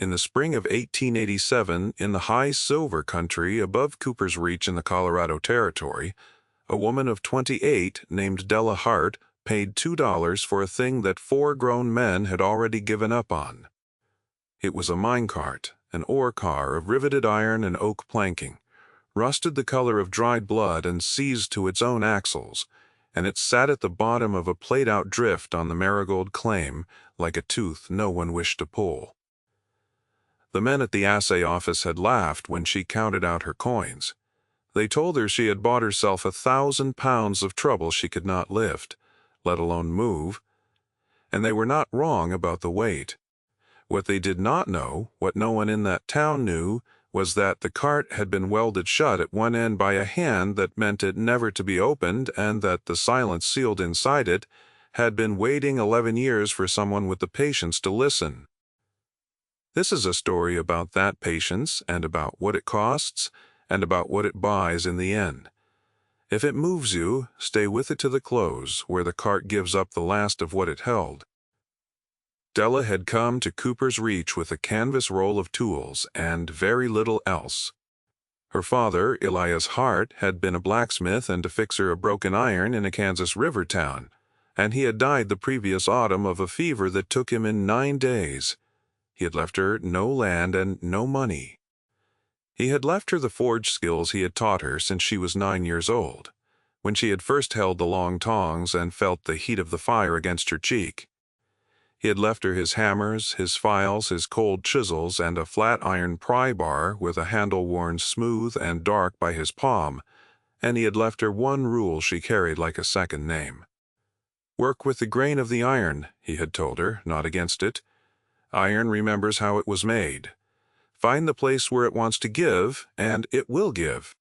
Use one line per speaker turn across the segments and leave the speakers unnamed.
In the spring of 1887, in the high silver country above Cooper's Reach in the Colorado Territory, a woman of 28 named Della Hart paid $2 for a thing that 4 grown men had already given up on. It was a minecart, an ore car of riveted iron and oak planking, rusted the color of dried blood and seized to its own axles, and it sat at the bottom of a played-out drift on the Marigold claim like a tooth no one wished to pull. The men at the assay office had laughed when she counted out her coins. They told her she had bought herself 1,000 pounds of trouble she could not lift, let alone move, and they were not wrong about the weight. What they did not know, what no one in that town knew, was that the cart had been welded shut at one end by a hand that meant it never to be opened, and that the silence sealed inside it had been waiting 11 years for someone with the patience to listen. This is a story about that patience, and about what it costs, and about what it buys in the end. If it moves you, stay with it to the close, where the cart gives up the last of what it held. Della had come to Cooper's Reach with a canvas roll of tools and very little else. Her father, Elias Hart, had been a blacksmith and a fixer of broken iron in a Kansas river town, and he had died the previous autumn of a fever that took him in 9 days. He had left her no land and no money. He had left her the forge skills he had taught her since she was 9 years old, when she had first held the long tongs and felt the heat of the fire against her cheek. He had left her his hammers, his files, his cold chisels, and a flat iron pry bar with a handle worn smooth and dark by his palm, and he had left her one rule she carried like a second name. Work with the grain of the iron, he had told her, not against it. Iron remembers how it was made. Find the place where it wants to give, and it will give.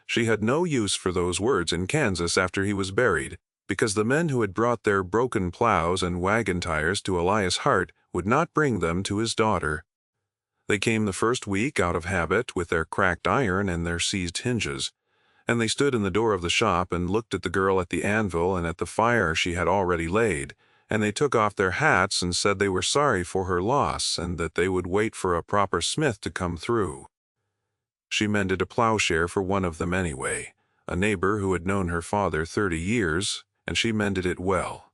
She had no use for those words in Kansas after he was buried, because the men who had brought their broken plows and wagon tires to Elias Hart would not bring them to his daughter. They came the first week out of habit with their cracked iron and their seized hinges, and they stood in the door of the shop and looked at the girl at the anvil and at the fire she had already laid, and they took off their hats and said they were sorry for her loss and that they would wait for a proper smith to come through. She mended a plowshare for one of them anyway, a neighbor who had known her father 30 years, and she mended it well,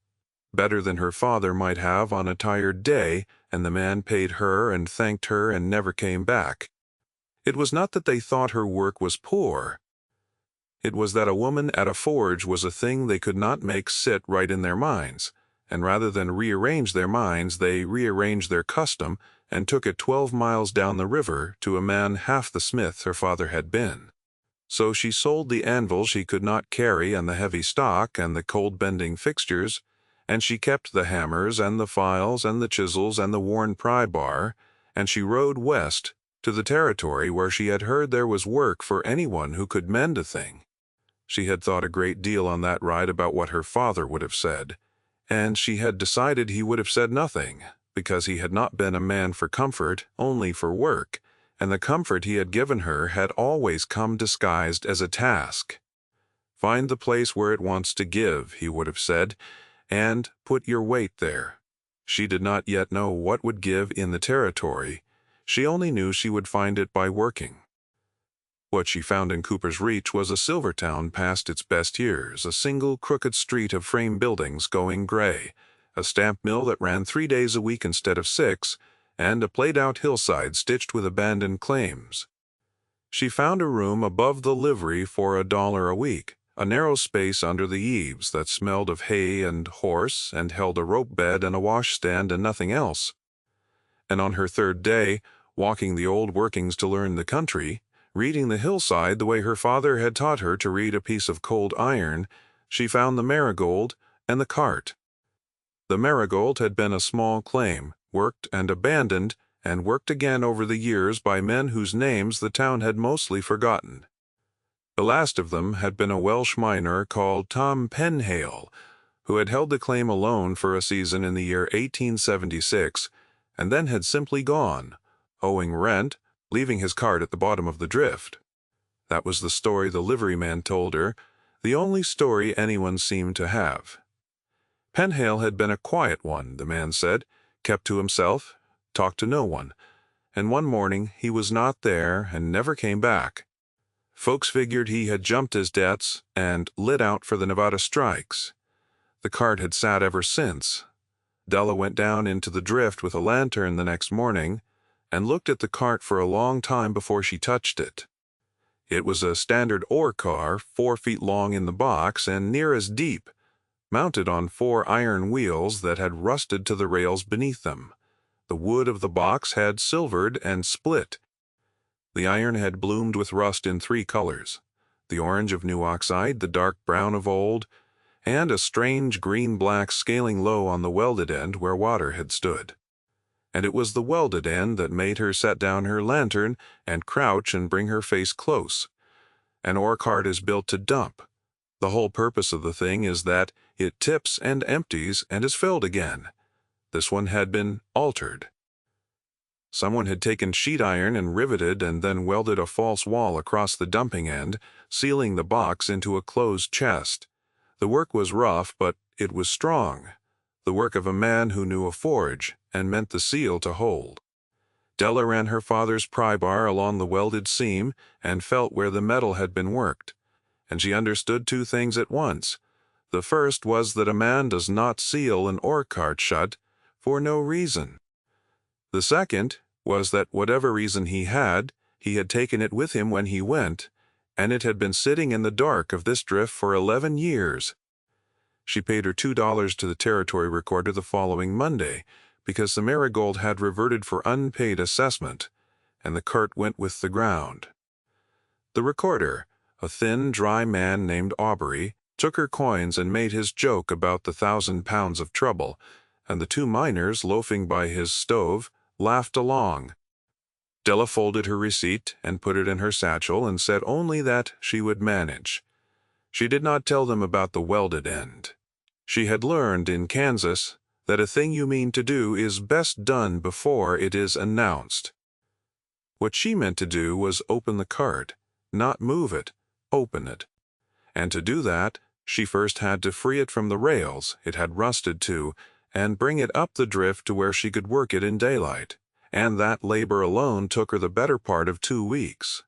better than her father might have on a tired day, and the man paid her and thanked her and never came back. It was not that they thought her work was poor. It was that a woman at a forge was a thing they could not make sit right in their minds, and rather than rearrange their minds, they rearranged their custom and took it 12 miles down the river to a man half the smith her father had been. So she sold the anvil she could not carry and the heavy stock and the cold-bending fixtures, and she kept the hammers and the files and the chisels and the worn pry bar, and she rode west to the territory where she had heard there was work for anyone who could mend a thing. She had thought a great deal on that ride about what her father would have said, and she had decided he would have said nothing, because he had not been a man for comfort, only for work, and the comfort he had given her had always come disguised as a task. Find the place where it wants to give, he would have said, and put your weight there. She did not yet know what would give in the territory. She only knew she would find it by working. What she found in Cooper's Reach was a silver town past its best years, a single crooked street of frame buildings going gray, a stamp mill that ran 3 days a week instead of 6, and a played-out hillside stitched with abandoned claims. She found a room above the livery for $1 a week, a narrow space under the eaves that smelled of hay and horse and held a rope bed and a washstand and nothing else. And on her 3rd day, walking the old workings to learn the country, reading the hillside the way her father had taught her to read a piece of cold iron, she found the Marigold and the cart. The Marigold had been a small claim, worked and abandoned, and worked again over the years by men whose names the town had mostly forgotten. The last of them had been a Welsh miner called Tom Penhale, who had held the claim alone for a season in the year 1876, and then had simply gone, owing rent, leaving his cart at the bottom of the drift. That was the story the liveryman told her, the only story anyone seemed to have. Penhale had been a quiet one, the man said, kept to himself, talked to no one, and one morning he was not there and never came back. Folks figured he had jumped his debts and lit out for the Nevada strikes. The cart had sat ever since. Della went down into the drift with a lantern the next morning and looked at the cart for a long time before she touched it. It was a standard ore car, 4 feet long in the box and near as deep, mounted on 4 iron wheels that had rusted to the rails beneath them. The wood of the box had silvered and split. The iron had bloomed with rust in 3 colors: the orange of new oxide, the dark brown of old, and a strange green-black scaling low on the welded end where water had stood. And it was the welded end that made her set down her lantern and crouch and bring her face close. An ore cart is built to dump. The whole purpose of the thing is that it tips and empties and is filled again. This one had been altered. Someone had taken sheet iron and riveted and then welded a false wall across the dumping end, sealing the box into a closed chest. The work was rough, but it was strong. The work of a man who knew a forge and meant the seal to hold. Della ran her father's pry bar along the welded seam and felt where the metal had been worked. And she understood 2 things at once. The first was that a man does not seal an ore cart shut for no reason. The second was that whatever reason he had taken it with him when he went, and it had been sitting in the dark of this drift for 11 years. She paid her $2 to the territory recorder the following Monday, because the Marigold had reverted for unpaid assessment, and the cart went with the ground. The recorder, a thin, dry man named Aubrey, took her coins and made his joke about the 1,000 pounds of trouble, and the 2 miners loafing by his stove laughed along. Della folded her receipt and put it in her satchel and said only that she would manage. She did not tell them about the welded end. She had learned in Kansas that a thing you mean to do is best done before it is announced. What she meant to do was open the cart, not move it, open it. And to do that, she first had to free it from the rails it had rusted to, and bring it up the drift to where she could work it in daylight, and that labor alone took her the better part of 2 weeks.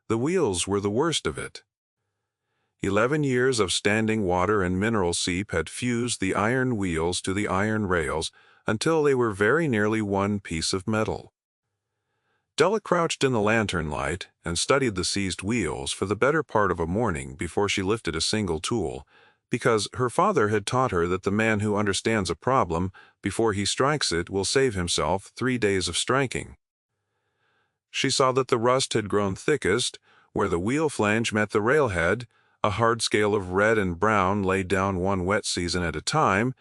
The wheels were the worst of it. 11 years of standing water and mineral seep had fused the iron wheels to the iron rails until they were very nearly one piece of metal. Della crouched in the lantern light and studied the seized wheels for the better part of a morning before she lifted a single tool, because her father had taught her that the man who understands a problem before he strikes it will save himself 3 days of striking. She saw that the rust had grown thickest where the wheel flange met the railhead, a hard scale of red and brown laid down one wet season at a time,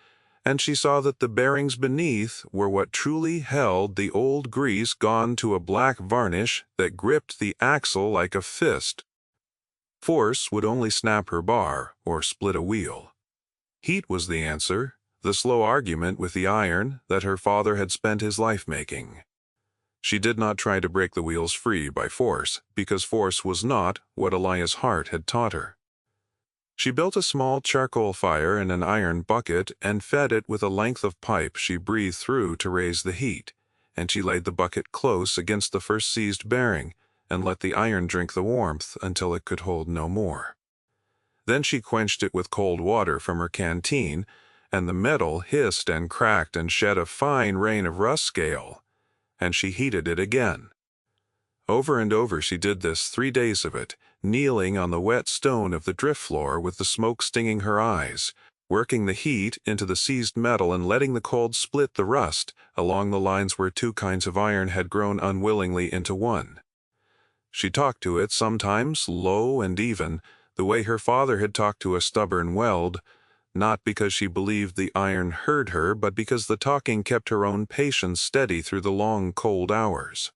and she saw that the bearings beneath were what truly held the old grease gone to a black varnish that gripped the axle like a fist. Force would only snap her bar or split a wheel. Heat was the answer, the slow argument with the iron that her father had spent his life making. She did not try to break the wheels free by force, because force was not what Elias Hart had taught her. She built a small charcoal fire in an iron bucket and fed it with a length of pipe she breathed through to raise the heat, and she laid the bucket close against the first seized bearing and let the iron drink the warmth until it could hold no more. Then she quenched it with cold water from her canteen, and the metal hissed and cracked and shed a fine rain of rust scale, and she heated it again. Over and over she did this 3 days of it, kneeling on the wet stone of the drift floor with the smoke stinging her eyes, working the heat into the seized metal and letting the cold split the rust along the lines where 2 kinds of iron had grown unwillingly into one. She talked to it sometimes low and even, the way her father had talked to a stubborn weld, not because she believed the iron heard her, but because the talking kept her own patience steady through the long, cold hours.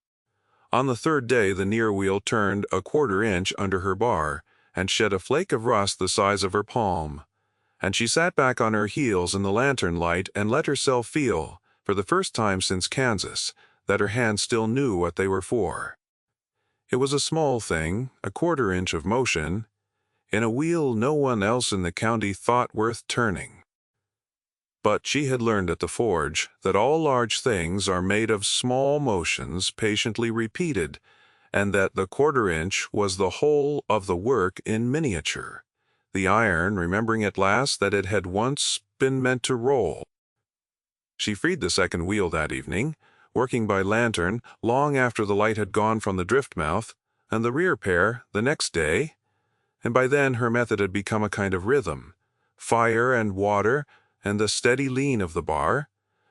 On the 3rd day the near wheel turned a 1/4 inch under her bar and shed a flake of rust the size of her palm, and she sat back on her heels in the lantern light and let herself feel, for the first time since Kansas, that her hands still knew what they were for. It was a small thing, a 1/4 inch of motion, in a wheel no one else in the county thought worth turning. But she had learned at the forge that all large things are made of small motions patiently repeated, and that the quarter-inch was the whole of the work in miniature, the iron remembering at last that it had once been meant to roll. She freed the second wheel that evening, working by lantern long after the light had gone from the drift mouth, and the rear pair the next day, and by then her method had become a kind of rhythm, fire and water and the steady lean of the bar,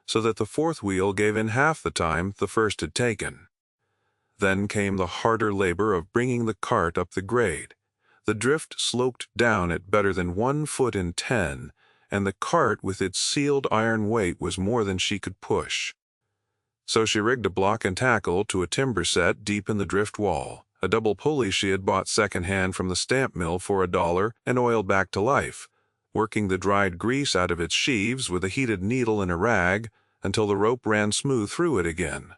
so that the fourth wheel gave in half the time the first had taken. Then came the harder labor of bringing the cart up the grade. The drift sloped down at better than 1 foot in 10, and the cart with its sealed iron weight was more than she could push. So she rigged a block and tackle to a timber set deep in the drift wall, a double pulley she had bought second-hand from the stamp mill for $1 and oiled back to life, working the dried grease out of its sheaves with a heated needle and a rag until the rope ran smooth through it again.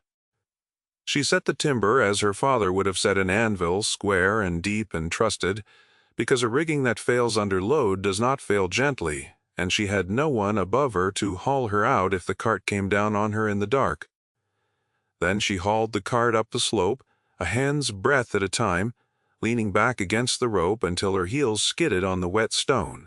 She set the timber as her father would have set an anvil, square and deep and trusted, because a rigging that fails under load does not fail gently, and she had no one above her to haul her out if the cart came down on her in the dark. Then she hauled the cart up the slope, a hand's breadth at a time, leaning back against the rope until her heels skidded on the wet stone,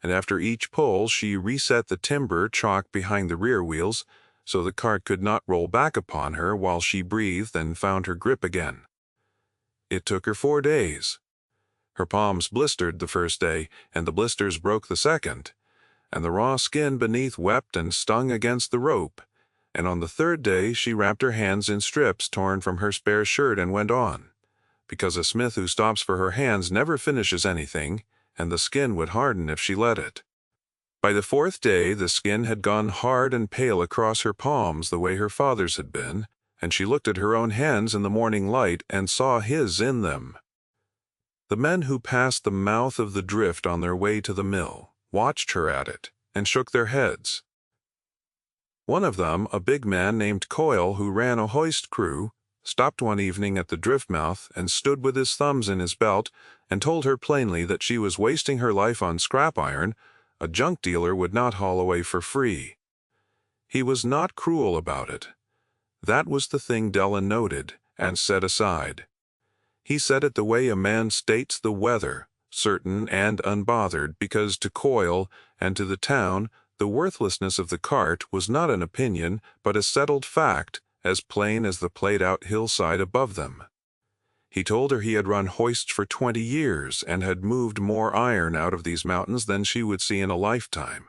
and after each pull she reset the timber chock behind the rear wheels, so the cart could not roll back upon her while she breathed and found her grip again. It took her 4 days. Her palms blistered the first day, and the blisters broke the second, and the raw skin beneath wept and stung against the rope, and on the third day she wrapped her hands in strips torn from her spare shirt and went on, because a smith who stops for her hands never finishes anything, and the skin would harden if she let it. By the 4th day the skin had gone hard and pale across her palms the way her father's had been, and she looked at her own hands in the morning light and saw his in them. The men who passed the mouth of the drift on their way to the mill watched her at it and shook their heads. One of them, a big man named Coyle who ran a hoist crew, stopped one evening at the drift mouth and stood with his thumbs in his belt and told her plainly that she was wasting her life on scrap iron a junk dealer would not haul away for free. He was not cruel about it. That was the thing Della noted and set aside. He said it the way a man states the weather, certain and unbothered, because to Coyle and to the town the worthlessness of the cart was not an opinion but a settled fact, as plain as the played-out hillside above them. He told her he had run hoists for 20 years and had moved more iron out of these mountains than she would see in a lifetime,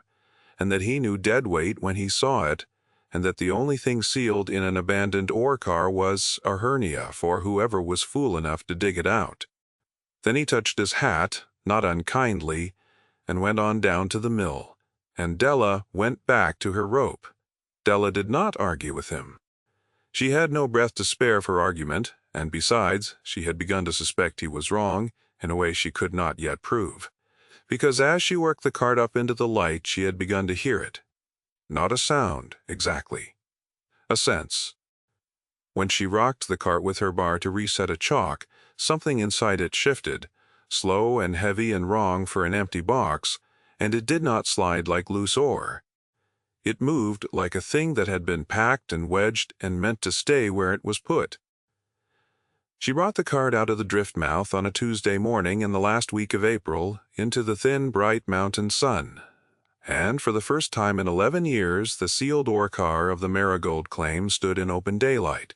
and that he knew dead weight when he saw it, and that the only thing sealed in an abandoned ore car was a hernia for whoever was fool enough to dig it out. Then he touched his hat, not unkindly, and went on down to the mill, and Della went back to her rope. Della did not argue with him. She had no breath to spare for argument, and besides, she had begun to suspect he was wrong, in a way she could not yet prove, because as she worked the cart up into the light she had begun to hear it. Not a sound, exactly. A sense. When she rocked the cart with her bar to reset a chock, something inside it shifted, slow and heavy and wrong for an empty box, and it did not slide like loose ore. It moved like a thing that had been packed and wedged and meant to stay where it was put. She brought the cart out of the drift mouth on a Tuesday morning in the last week of April into the thin, bright mountain sun, and for the first time in 11 years the sealed ore car of the Marigold claim stood in open daylight.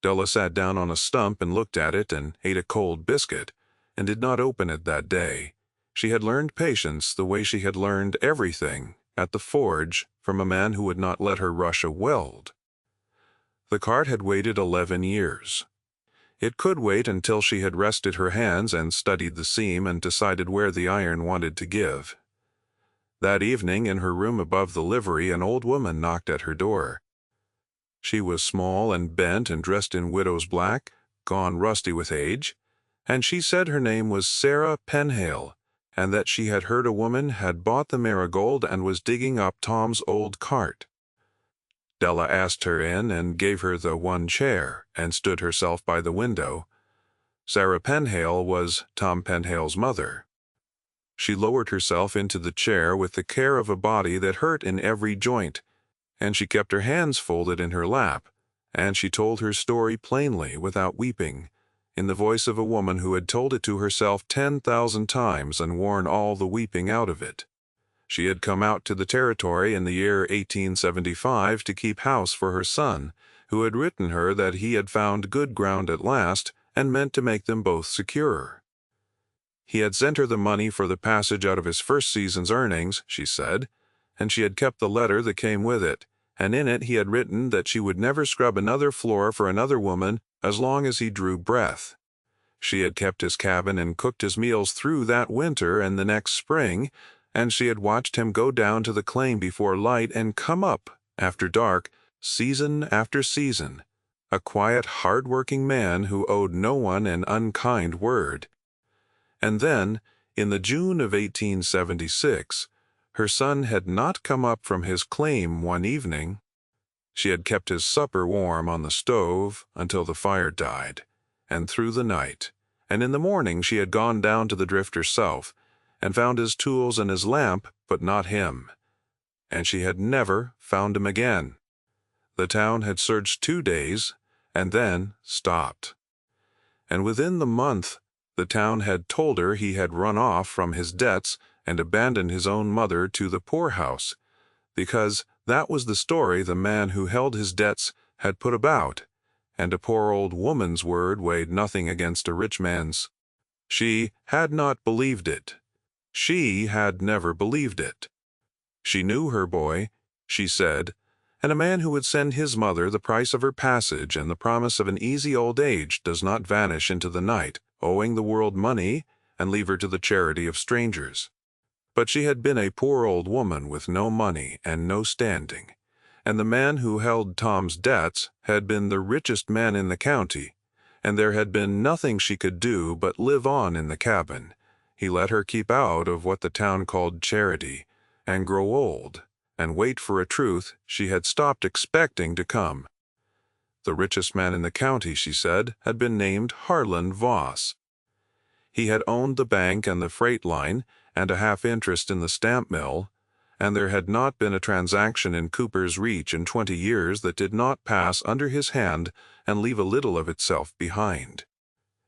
Della sat down on a stump and looked at it and ate a cold biscuit, and did not open it that day. She had learned patience the way she had learned everything at the forge from a man who would not let her rush a weld. The cart had waited 11 years. It could wait until she had rested her hands and studied the seam and decided where the iron wanted to give. That evening, in her room above the livery, an old woman knocked at her door. She was small and bent and dressed in widow's black, gone rusty with age, and she said her name was Sarah Penhale, and that she had heard a woman had bought the Marigold and was digging up Tom's old cart. Della asked her in and gave her the one chair, and stood herself by the window. Sarah Penhale was Tom Penhale's mother. She lowered herself into the chair with the care of a body that hurt in every joint, and she kept her hands folded in her lap, and she told her story plainly without weeping, in the voice of a woman who had told it to herself 10,000 times and worn all the weeping out of it. She had come out to the territory in the year 1875 to keep house for her son, who had written her that he had found good ground at last and meant to make them both secure. He had sent her the money for the passage out of his first season's earnings, she said, and she had kept the letter that came with it, and in it he had written that she would never scrub another floor for another woman as long as he drew breath. She had kept his cabin and cooked his meals through that winter and the next spring, and she had watched him go down to the claim before light and come up, after dark, season after season, a quiet, hard-working man who owed no one an unkind word. And then, in the June of 1876, her son had not come up from his claim one evening. She had kept his supper warm on the stove until the fire died, and through the night, and in the morning she had gone down to the drift herself, and found his tools and his lamp, but not him. And she had never found him again. The town had searched 2 days, and then stopped. And within the month, the town had told her he had run off from his debts and abandoned his own mother to the poorhouse, because that was the story the man who held his debts had put about, and a poor old woman's word weighed nothing against a rich man's. She had not believed it. She had never believed it. She knew her boy, she said, and a man who would send his mother the price of her passage and the promise of an easy old age does not vanish into the night, owing the world money, and leave her to the charity of strangers. But she had been a poor old woman with no money and no standing, and the man who held Tom's debts had been the richest man in the county, and there had been nothing she could do but live on in the cabin. He let her keep out of what the town called charity, and grow old, and wait for a truth she had stopped expecting to come. The richest man in the county, she said, had been named Harlan Voss. He had owned the bank and the freight line, and a half-interest in the stamp mill, and there had not been a transaction in Cooper's Reach in 20 years that did not pass under his hand and leave a little of itself behind.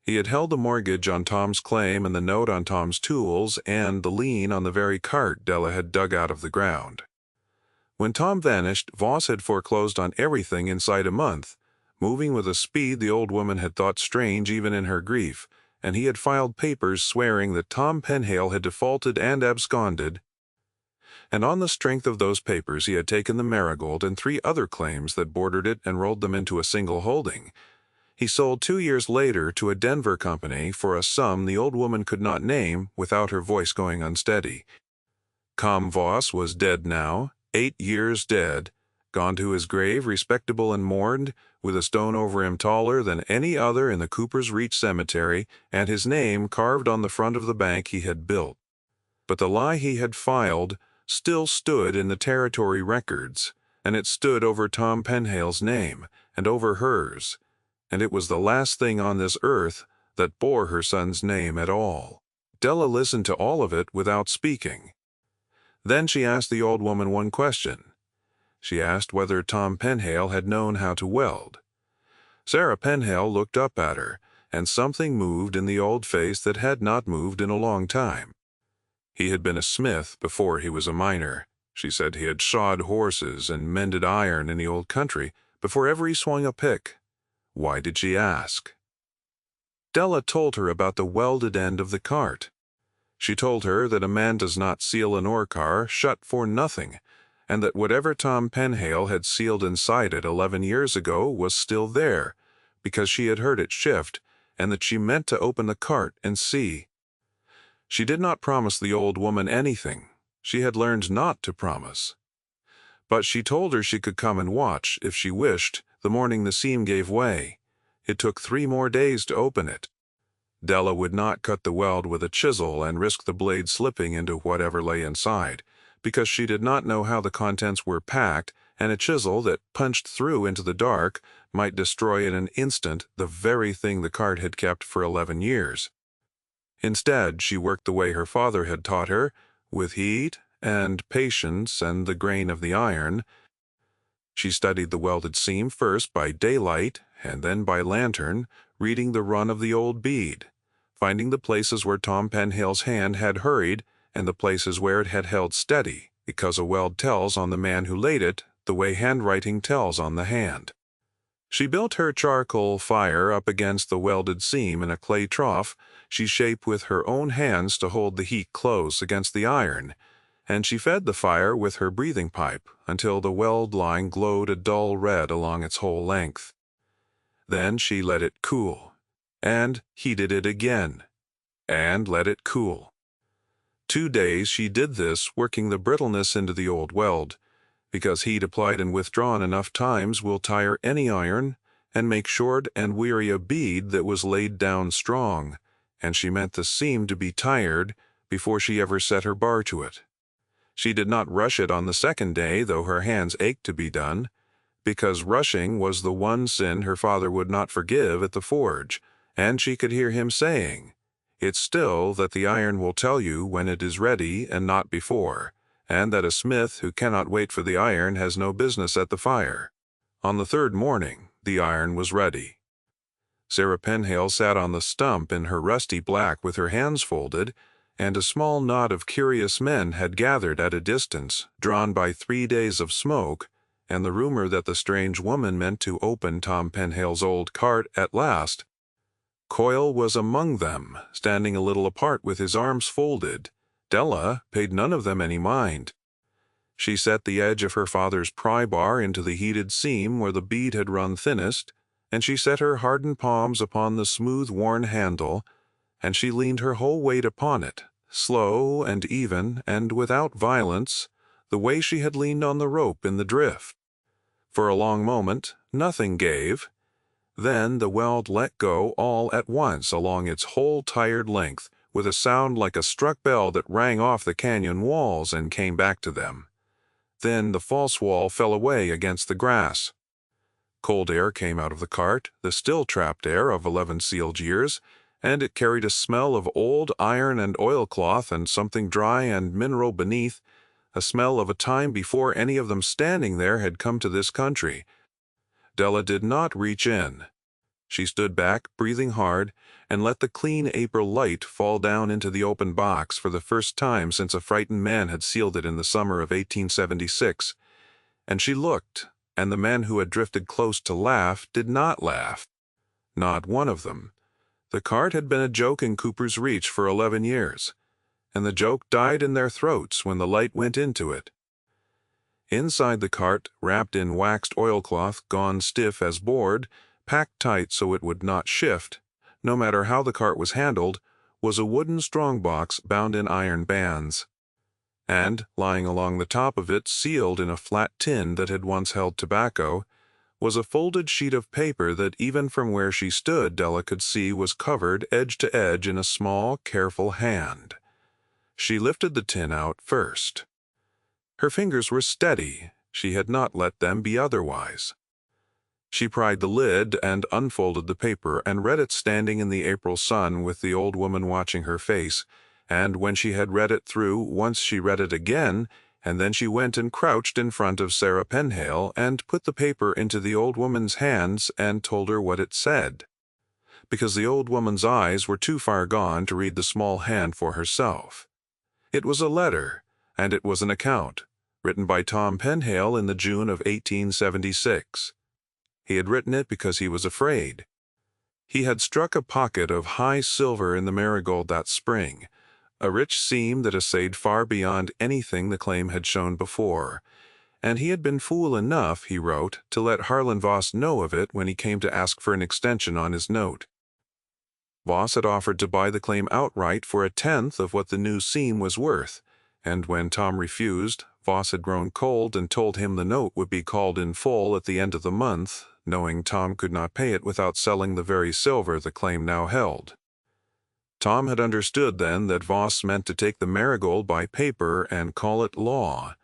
He had held the mortgage on Tom's claim and the note on Tom's tools and the lien on the very cart Della had dug out of the ground. When Tom vanished, Voss had foreclosed on everything inside a month, moving with a speed the old woman had thought strange even in her grief, and he had filed papers swearing that Tom Penhale had defaulted and absconded. And on the strength of those papers he had taken the Marigold and 3 other claims that bordered it and rolled them into a single holding. He sold 2 years later to a Denver company for a sum the old woman could not name without her voice going unsteady. Com Voss was dead now, 8 years dead, gone to his grave respectable and mourned, with a stone over him taller than any other in the Cooper's Reach Cemetery, and his name carved on the front of the bank he had built. But the lie he had filed still stood in the territory records, and it stood over Tom Penhale's name, and over hers, and it was the last thing on this earth that bore her son's name at all. Della listened to all of it without speaking. Then she asked the old woman one question. She asked whether Tom Penhale had known how to weld. Sarah Penhale looked up at her, and something moved in the old face that had not moved in a long time. He had been a smith before he was a miner. She said he had shod horses and mended iron in the old country before ever he swung a pick. Why did she ask? Della told her about the welded end of the cart. She told her that a man does not seal an ore car shut for nothing, and that whatever Tom Penhale had sealed inside it 11 years ago was still there, because she had heard it shift, and that she meant to open the cart and see. She did not promise the old woman anything. She had learned not to promise. But she told her she could come and watch, if she wished, the morning the seam gave way. It took 3 more days to open it. Della would not cut the weld with a chisel and risk the blade slipping into whatever lay inside, because she did not know how the contents were packed, and a chisel that punched through into the dark might destroy in an instant the very thing the cart had kept for 11 years. Instead, she worked the way her father had taught her, with heat and patience and the grain of the iron. She studied the welded seam first by daylight and then by lantern, reading the run of the old bead, finding the places where Tom Penhale's hand had hurried and the places where it had held steady, because a weld tells on the man who laid it the way handwriting tells on the hand. She built her charcoal fire up against the welded seam in a clay trough she shaped with her own hands to hold the heat close against the iron, and she fed the fire with her breathing pipe until the weld line glowed a dull red along its whole length. Then she let it cool, and heated it again, and let it cool. 2 days she did this, working the brittleness into the old weld, because heat applied and withdrawn enough times will tire any iron and make short and weary a bead that was laid down strong, and she meant the seam to be tired before she ever set her bar to it. She did not rush it on the second day, though her hands ached to be done, because rushing was the one sin her father would not forgive at the forge, and she could hear him saying, "It's still that the iron will tell you when it is ready and not before, and that a smith who cannot wait for the iron has no business at the fire." On the third morning, the iron was ready. Sarah Penhale sat on the stump in her rusty black with her hands folded, and a small knot of curious men had gathered at a distance, drawn by 3 days of smoke, and the rumor that the strange woman meant to open Tom Penhale's old cart at last. Coyle was among them, standing a little apart with his arms folded. Della paid none of them any mind. She set the edge of her father's pry bar into the heated seam where the bead had run thinnest, and she set her hardened palms upon the smooth worn handle, and she leaned her whole weight upon it, slow and even and without violence, the way she had leaned on the rope in the drift. For a long moment nothing gave. Then the weld let go all at once along its whole tired length, with a sound like a struck bell that rang off the canyon walls and came back to them. Then the false wall fell away against the grass. Cold air came out of the cart, the still trapped air of 11 sealed years, and it carried a smell of old iron and oilcloth and something dry and mineral beneath, a smell of a time before any of them standing there had come to this country. Della did not reach in. She stood back, breathing hard, and let the clean April light fall down into the open box for the first time since a frightened man had sealed it in the summer of 1876. And she looked, and the men who had drifted close to laugh did not laugh. Not one of them. The cart had been a joke in Cooper's Reach for 11 years, and the joke died in their throats when the light went into it. Inside the cart, wrapped in waxed oilcloth gone stiff as board, packed tight so it would not shift, no matter how the cart was handled, was a wooden strongbox bound in iron bands. And, lying along the top of it, sealed in a flat tin that had once held tobacco, was a folded sheet of paper that even from where she stood Della could see was covered edge to edge in a small, careful hand. She lifted the tin out first. Her fingers were steady. She had not let them be otherwise. She pried the lid and unfolded the paper and read it standing in the April sun with the old woman watching her face, and when she had read it through, once she read it again, and then she went and crouched in front of Sarah Penhale and put the paper into the old woman's hands and told her what it said, because the old woman's eyes were too far gone to read the small hand for herself. It was a letter, and it was an account, written by Tom Penhale in the June of 1876. He had written it because he was afraid. He had struck a pocket of high silver in the Marigold that spring, a rich seam that assayed far beyond anything the claim had shown before, and he had been fool enough, he wrote, to let Harlan Voss know of it when he came to ask for an extension on his note. Voss had offered to buy the claim outright for 1/10 of what the new seam was worth, and when Tom refused, Voss had grown cold and told him the note would be called in full at the end of the month, knowing Tom could not pay it without selling the very silver the claim now held. Tom had understood then that Voss meant to take the Marigold by paper and call it law,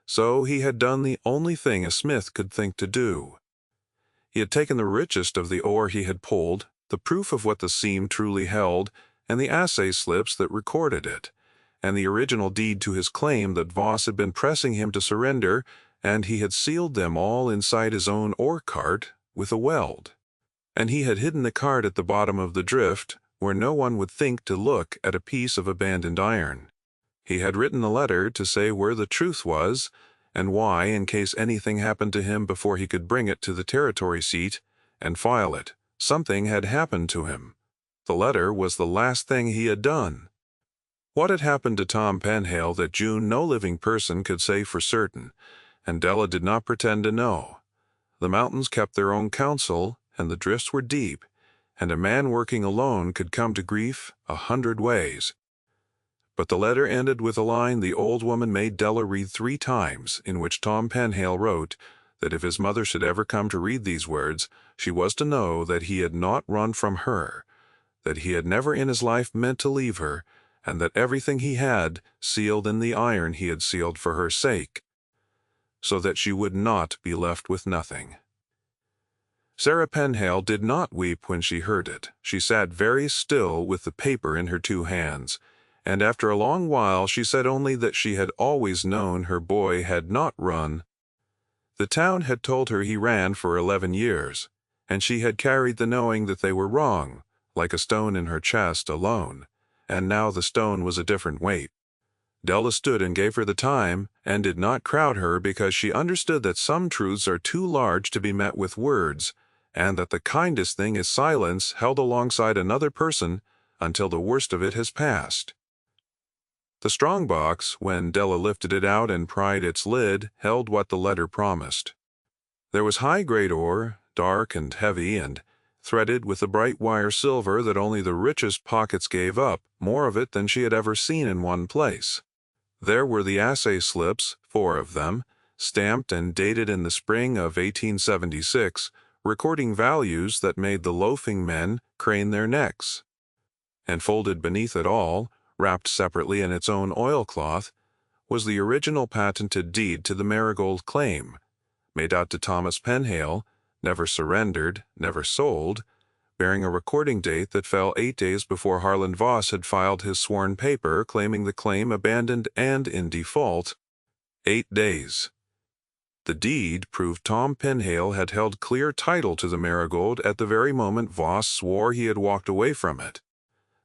so he had done the only thing a smith could think to do. He had taken the richest of the ore he had pulled, the proof of what the seam truly held, and the assay slips that recorded it, and the original deed to his claim that Voss had been pressing him to surrender, and he had sealed them all inside his own ore cart with a weld. And he had hidden the cart at the bottom of the drift, where no one would think to look at a piece of abandoned iron. He had written a letter to say where the truth was, and why, in case anything happened to him before he could bring it to the territory seat and file it. Something had happened to him. The letter was the last thing he had done. What had happened to Tom Penhale that June no living person could say for certain, and Della did not pretend to know. The mountains kept their own counsel, and the drifts were deep, and a man working alone could come to grief 100 ways. But the letter ended with a line the old woman made Della read 3 times, in which Tom Penhale wrote that if his mother should ever come to read these words, she was to know that he had not run from her, that he had never in his life meant to leave her, and that everything he had sealed in the iron he had sealed for her sake, so that she would not be left with nothing. Sarah Penhale did not weep when she heard it. She sat very still with the paper in her 2 hands, and after a long while she said only that she had always known her boy had not run. The town had told her he ran for 11 years, and she had carried the knowing that they were wrong, like a stone in her chest alone, and now the stone was a different weight. Della stood and gave her the time, and did not crowd her because she understood that some truths are too large to be met with words, and that the kindest thing is silence held alongside another person until the worst of it has passed. The strong box, when Della lifted it out and pried its lid, held what the letter promised. There was high-grade ore, dark and heavy, and threaded with a bright wire silver that only the richest pockets gave up, more of it than she had ever seen in one place. There were the assay slips, 4 of them, stamped and dated in the spring of 1876, recording values that made the loafing men crane their necks. And folded beneath it all, wrapped separately in its own oilcloth, was the original patented deed to the Marigold claim, made out to Thomas Penhale, never surrendered, never sold, bearing a recording date that fell 8 days before Harlan Voss had filed his sworn paper claiming the claim abandoned and in default. 8 days. The deed proved Tom Penhale had held clear title to the Marigold at the very moment Voss swore he had walked away from it.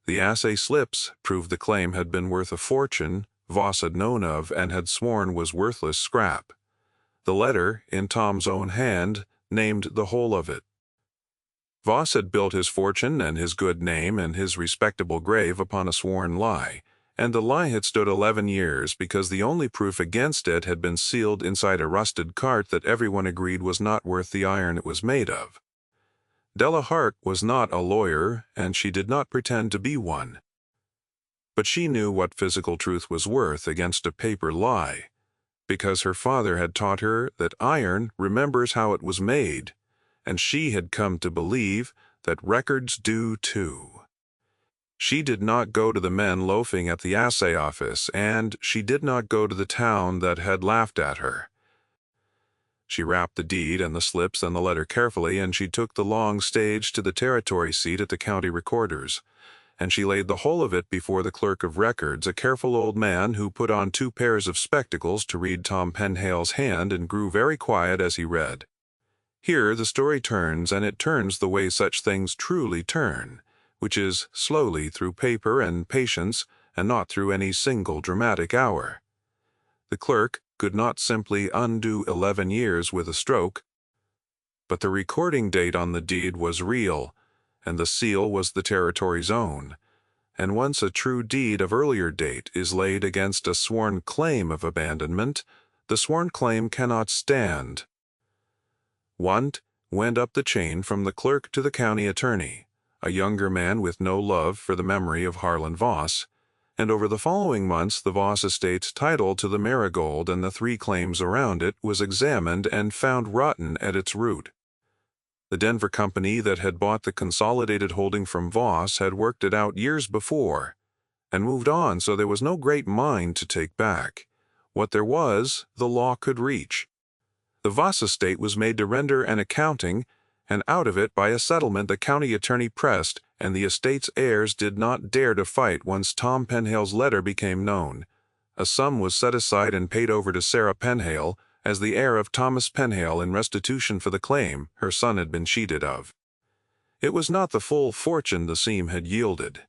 The assay slips proved the claim had been worth a fortune Voss had known of and had sworn was worthless scrap. The letter, in Tom's own hand, named the whole of it. Voss had built his fortune and his good name and his respectable grave upon a sworn lie, and the lie had stood 11 years because the only proof against it had been sealed inside a rusted cart that everyone agreed was not worth the iron it was made of. Della Hart was not a lawyer, and she did not pretend to be one. But she knew what physical truth was worth against a paper lie, because her father had taught her that iron remembers how it was made, and she had come to believe that records do too. She did not go to the men loafing at the assay office, and she did not go to the town that had laughed at her. She wrapped the deed and the slips and the letter carefully, and she took the long stage to the territory seat at the county recorder's, and she laid the whole of it before the clerk of records, a careful old man who put on 2 pairs of spectacles to read Tom Penhale's hand and grew very quiet as he read. Here the story turns, and it turns the way such things truly turn, which is slowly through paper and patience, and not through any single dramatic hour. The clerk could not simply undo 11 years with a stroke, but the recording date on the deed was real, and the seal was the territory's own, and once a true deed of earlier date is laid against a sworn claim of abandonment, the sworn claim cannot stand. One went up the chain from the clerk to the county attorney, a younger man with no love for the memory of Harlan Voss, and over the following months the Voss estate's title to the Marigold and the 3 claims around it was examined and found rotten at its root. The Denver company that had bought the consolidated holding from Voss had worked it out years before, and moved on, so there was no great mine to take back. What there was, the law could reach. The Voss estate was made to render an accounting, and out of it by a settlement the county attorney pressed and the estate's heirs did not dare to fight once Tom Penhale's letter became known. A sum was set aside and paid over to Sarah Penhale as the heir of Thomas Penhale in restitution for the claim her son had been cheated of. It was not the full fortune the seam had yielded.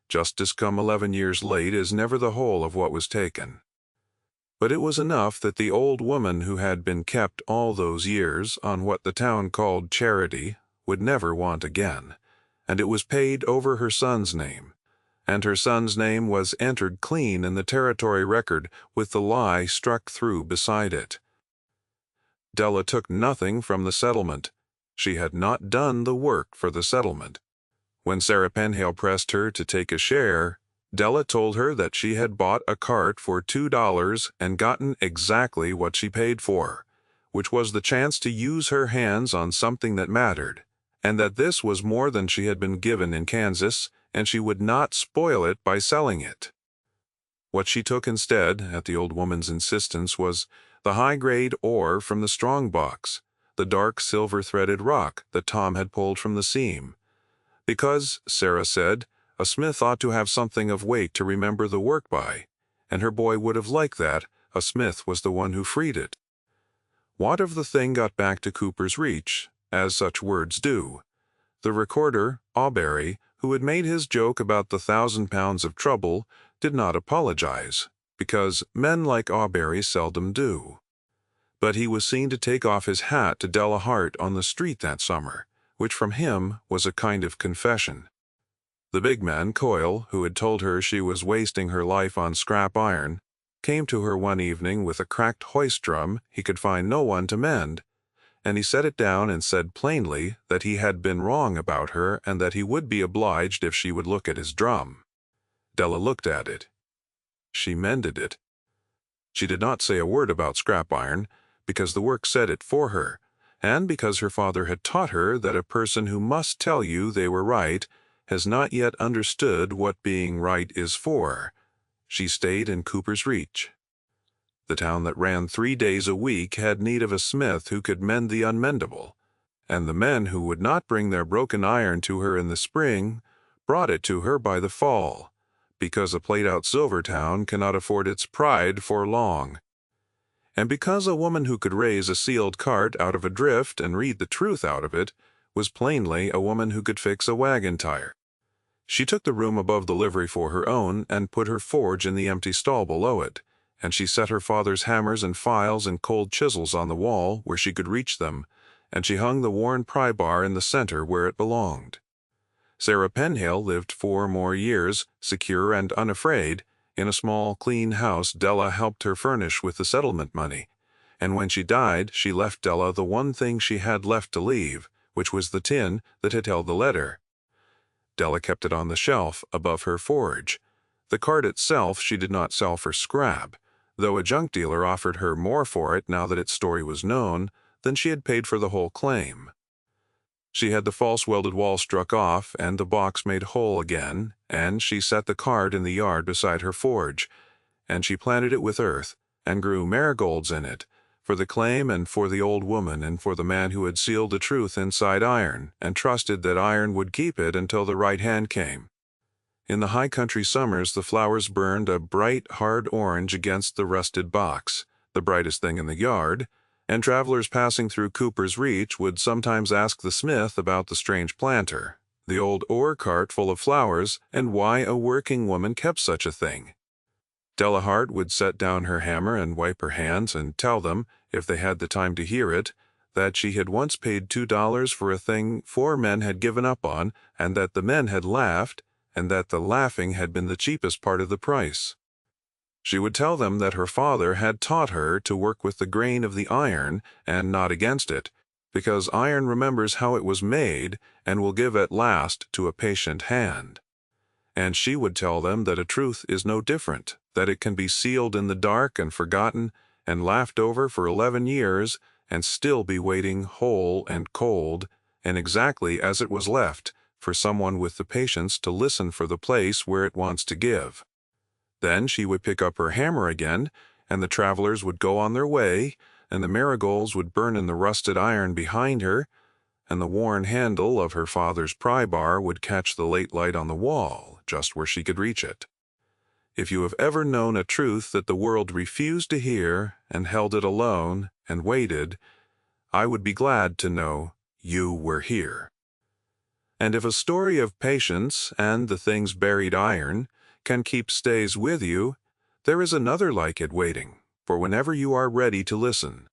Justice come 11 years late is never the whole of what was taken. But it was enough that the old woman who had been kept all those years on what the town called charity would never want again, and it was paid over her son's name, and her son's name was entered clean in the territory record with the lie struck through beside it. Della took nothing from the settlement. She had not done the work for the settlement. When Sarah Penhale pressed her to take a share, Della told her that she had bought a cart for $2 and gotten exactly what she paid for, which was the chance to use her hands on something that mattered, and that this was more than she had been given in Kansas, and she would not spoil it by selling it. What she took instead, at the old woman's insistence, was the high-grade ore from the strong box, the dark silver-threaded rock that Tom had pulled from the seam. Because, Sarah said, a smith ought to have something of weight to remember the work by, and her boy would have liked that. A smith was the one who freed it. What of the thing got back to Cooper's Reach, as such words do? The recorder, Auberry, who had made his joke about the 1,000 pounds of trouble, did not apologize, because men like Auberry seldom do. But he was seen to take off his hat to Della Hart on the street that summer, which from him was a kind of confession. The big man, Coyle, who had told her she was wasting her life on scrap iron, came to her one evening with a cracked hoist drum he could find no one to mend, and he set it down and said plainly that he had been wrong about her and that he would be obliged if she would look at his drum. Della looked at it. She mended it. She did not say a word about scrap iron, because the work said it for her, and because her father had taught her that a person who must tell you they were right has not yet understood what being right is for. She stayed in Cooper's Reach. The town that ran 3 days a week had need of a smith who could mend the unmendable, and the men who would not bring their broken iron to her in the spring brought it to her by the fall, because a played-out silver town cannot afford its pride for long. And because a woman who could raise a sealed cart out of a drift and read the truth out of it was plainly a woman who could fix a wagon tire. She took the room above the livery for her own and put her forge in the empty stall below it, and she set her father's hammers and files and cold chisels on the wall where she could reach them, and she hung the worn pry bar in the center where it belonged. Sarah Penhale lived 4 more years, secure and unafraid, in a small, clean house Della helped her furnish with the settlement money, and when she died she left Della the one thing she had left to leave, which was the tin that had held the letter. Della kept it on the shelf above her forge. The cart itself she did not sell for scrap, though a junk dealer offered her more for it now that its story was known than she had paid for the whole claim. She had the false welded wall struck off and the box made whole again, and she set the cart in the yard beside her forge, and she planted it with earth, and grew marigolds in it, for the claim and for the old woman and for the man who had sealed the truth inside iron, and trusted that iron would keep it until the right hand came. In the high country summers the flowers burned a bright, hard orange against the rusted box, the brightest thing in the yard, and travelers passing through Cooper's Reach would sometimes ask the smith about the strange planter, the old ore cart full of flowers, and why a working woman kept such a thing. Della Hart would set down her hammer and wipe her hands and tell them, if they had the time to hear it, that she had once paid $2 for a thing 4 men had given up on, and that the men had laughed, and that the laughing had been the cheapest part of the price. She would tell them that her father had taught her to work with the grain of the iron and not against it, because iron remembers how it was made and will give at last to a patient hand. And she would tell them that a truth is no different, that it can be sealed in the dark and forgotten and laughed over for 11 years and still be waiting whole and cold and exactly as it was left for someone with the patience to listen for the place where it wants to give. Then she would pick up her hammer again, and the travelers would go on their way, and the marigolds would burn in the rusted iron behind her, and the worn handle of her father's pry bar would catch the late light on the wall, just where she could reach it. If you have ever known a truth that the world refused to hear and held it alone and waited, I would be glad to know you were here. And if a story of patience and the things buried iron can keep stays with you, there is another like it waiting for whenever you are ready to listen.